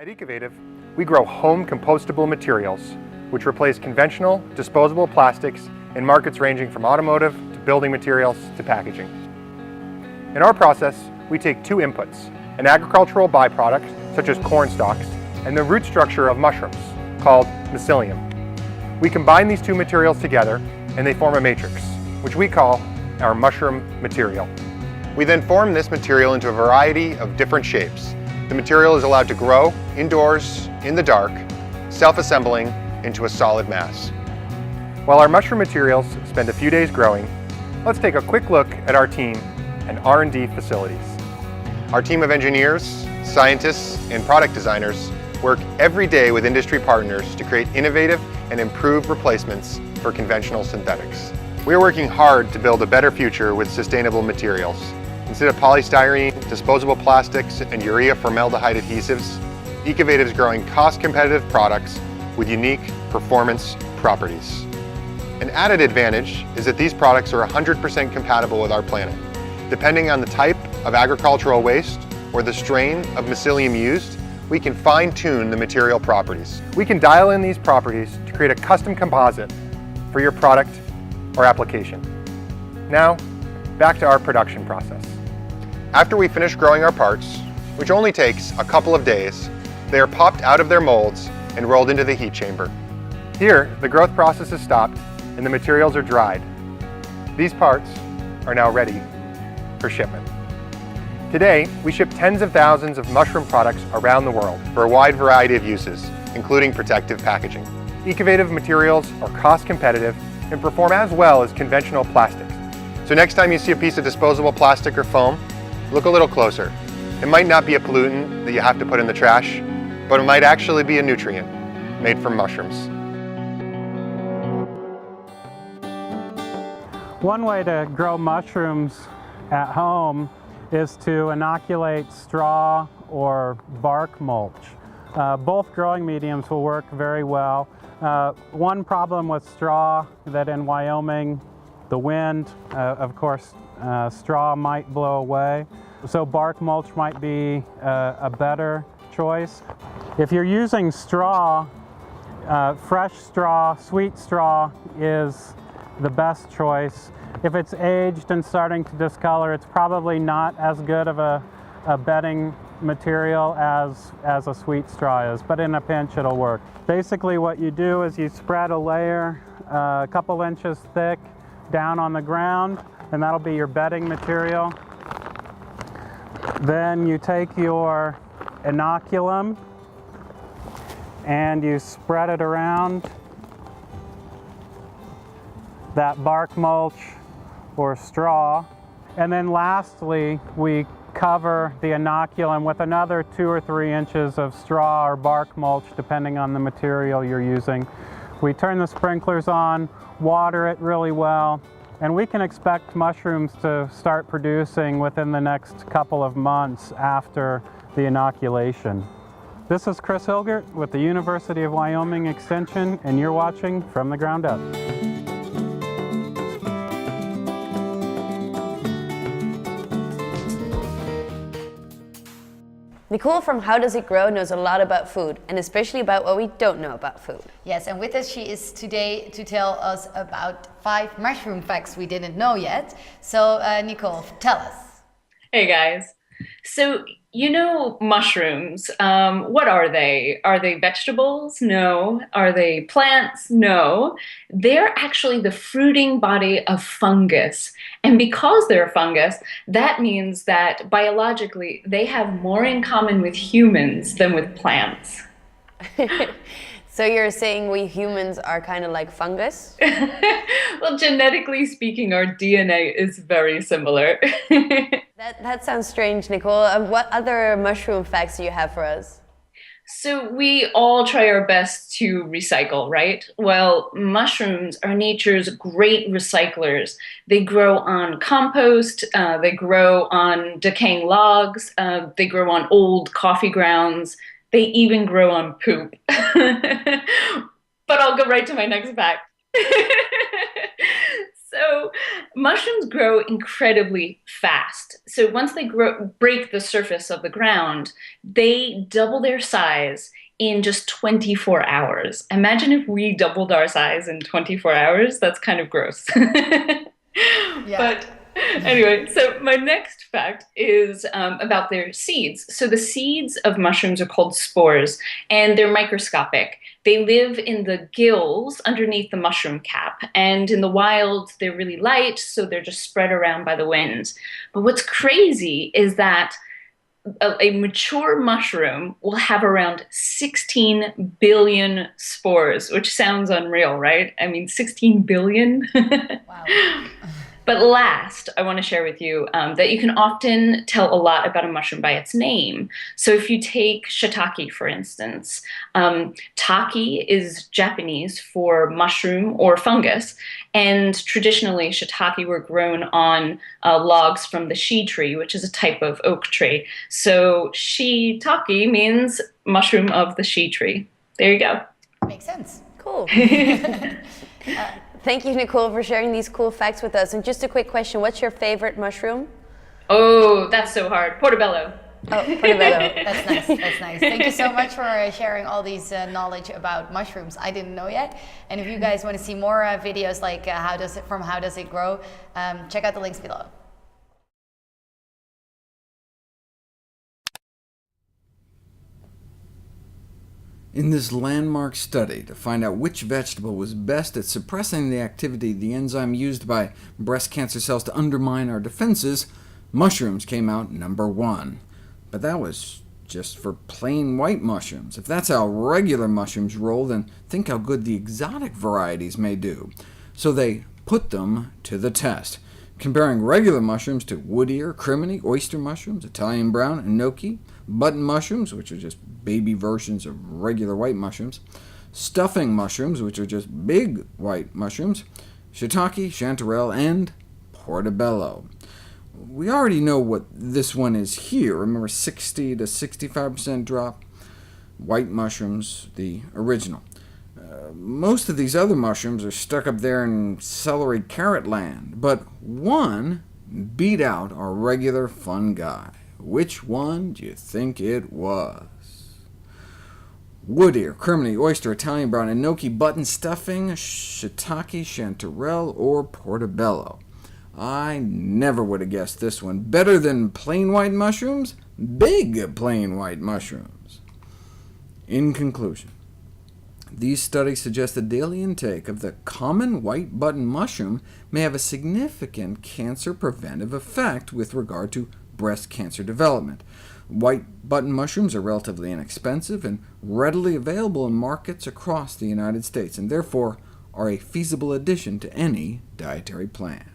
At Ecovative, we grow home compostable materials, which replace conventional, disposable plastics in markets ranging from automotive to building materials to packaging. In our process, we take two inputs, an agricultural byproduct, such as corn stalks, and the root structure of mushrooms, called mycelium. We combine these two materials together, and they form a matrix, which we call our mushroom material. We then form this material into a variety of different shapes. The material is allowed to grow indoors, in the dark, self-assembling into a solid mass. While our mushroom materials spend a few days growing, let's take a quick look at our team and R&D facilities. Our team of engineers, scientists, and product designers work every day with industry partners to create innovative and improved replacements for conventional synthetics. We are working hard to build a better future with sustainable materials. Instead of polystyrene, disposable plastics, and urea formaldehyde adhesives, Ecovative is growing cost-competitive products with unique performance properties. An added advantage is that these products are 100% compatible with our planet. Depending on the type of agricultural waste or the strain of mycelium used, we can fine-tune the material properties. We can dial in these properties to create a custom composite for your product or application. Now, back to our production process. After we finish growing our parts, which only takes a couple of days, they are popped out of their molds and rolled into the heat chamber. Here, the growth process is stopped and the materials are dried. These parts are now ready for shipment. Today, we ship tens of thousands of mushroom products around the world for a wide variety of uses, including protective packaging. Ecovative materials are cost competitive and perform as well as conventional plastics. So next time you see a piece of disposable plastic or foam, look a little closer. It might not be a pollutant that you have to put in the trash, but it might actually be a nutrient made from mushrooms. One way to grow mushrooms at home is to inoculate straw or bark mulch. Both growing mediums will work very well. One problem with straw that in Wyoming, the wind, of course, straw might blow away. So bark mulch might be a better choice. If you're using straw, fresh straw, sweet straw is the best choice. If it's aged and starting to discolor, it's probably not as good of a bedding material as a sweet straw is, but in a pinch it'll work. Basically what you do is you spread a layer a couple inches thick down on the ground, and that'll be your bedding material. Then you take your inoculum and you spread it around that bark mulch or straw. And then lastly, we cover the inoculum with another 2 or 3 inches of straw or bark mulch, depending on the material you're using. We turn the sprinklers on, water it really well, and we can expect mushrooms to start producing within the next couple of months after the inoculation. This is Chris Hilgert with the University of Wyoming Extension, and you're watching From the Ground Up. Nicole from How Does It Grow knows a lot about food, and especially about what we don't know about food. Yes, and with us she is today to tell us about 5 mushroom facts we didn't know yet. So Nicole, tell us. Hey guys. So you know mushrooms. What are they? Are they vegetables? No. Are they plants? No. They're actually the fruiting body of fungus. And because they're fungus, that means that biologically they have more in common with humans than with plants. So you're saying we humans are kind of like fungus? Well, genetically speaking, our DNA is very similar. That sounds strange, Nicole. What other mushroom facts do you have for us? So we all try our best to recycle, right? Well, mushrooms are nature's great recyclers. They grow on compost, they grow on decaying logs, they grow on old coffee grounds, they even grow on poop. But I'll go right to my next fact. So Mushrooms grow incredibly fast. So once they break the surface of the ground, they double their size in just 24 hours. Imagine if we doubled our size in 24 hours. That's kind of gross. Yeah. But anyway, so my next fact is about their seeds. So the seeds of mushrooms are called spores, and they're microscopic. They live in the gills underneath the mushroom cap, and in the wild, they're really light, so they're just spread around by the wind. But what's crazy is that a mature mushroom will have around 16 billion spores, which sounds unreal, right? I mean, 16 billion? Wow. But last, I want to share with you that you can often tell a lot about a mushroom by its name. So if you take shiitake, for instance, taki is Japanese for mushroom or fungus, and traditionally shiitake were grown on logs from the shi tree, which is a type of oak tree. So shiitake means mushroom of the shi tree. There you go. Makes sense. Cool. Thank you, Nicole, for sharing these cool facts with us. And just a quick question, what's your favorite mushroom? Oh, that's so hard. Portobello. Oh, portobello. That's nice. That's nice. Thank you so much for sharing all these knowledge about mushrooms. I didn't know yet. And if you guys want to see more videos like how does it grow, check out the links below. In this landmark study to find out which vegetable was best at suppressing the activity of the enzyme used by breast cancer cells to undermine our defenses, mushrooms came out number 1. But that was just for plain white mushrooms. If that's how regular mushrooms roll, then think how good the exotic varieties may do. So they put them to the test, comparing regular mushrooms to wood ear, criminy, oyster mushrooms, Italian brown, enoki, button mushrooms, which are just baby versions of regular white mushrooms, stuffing mushrooms, which are just big white mushrooms, shiitake, chanterelle, and portobello. We already know what this one is here. Remember, 60 to 65% drop. White mushrooms, the original. Most of these other mushrooms are stuck up there in celery carrot land, but one beat out our regular fungi. Which one do you think it was? Wood ear, criminy, oyster, Italian brown, enoki, button, stuffing, shiitake, chanterelle, or portobello. I never would have guessed this one. Better than plain white mushrooms? Big plain white mushrooms. In conclusion, these studies suggest the daily intake of the common white button mushroom may have a significant cancer preventive effect with regard to breast cancer development. White button mushrooms are relatively inexpensive and readily available in markets across the United States, and therefore are a feasible addition to any dietary plan.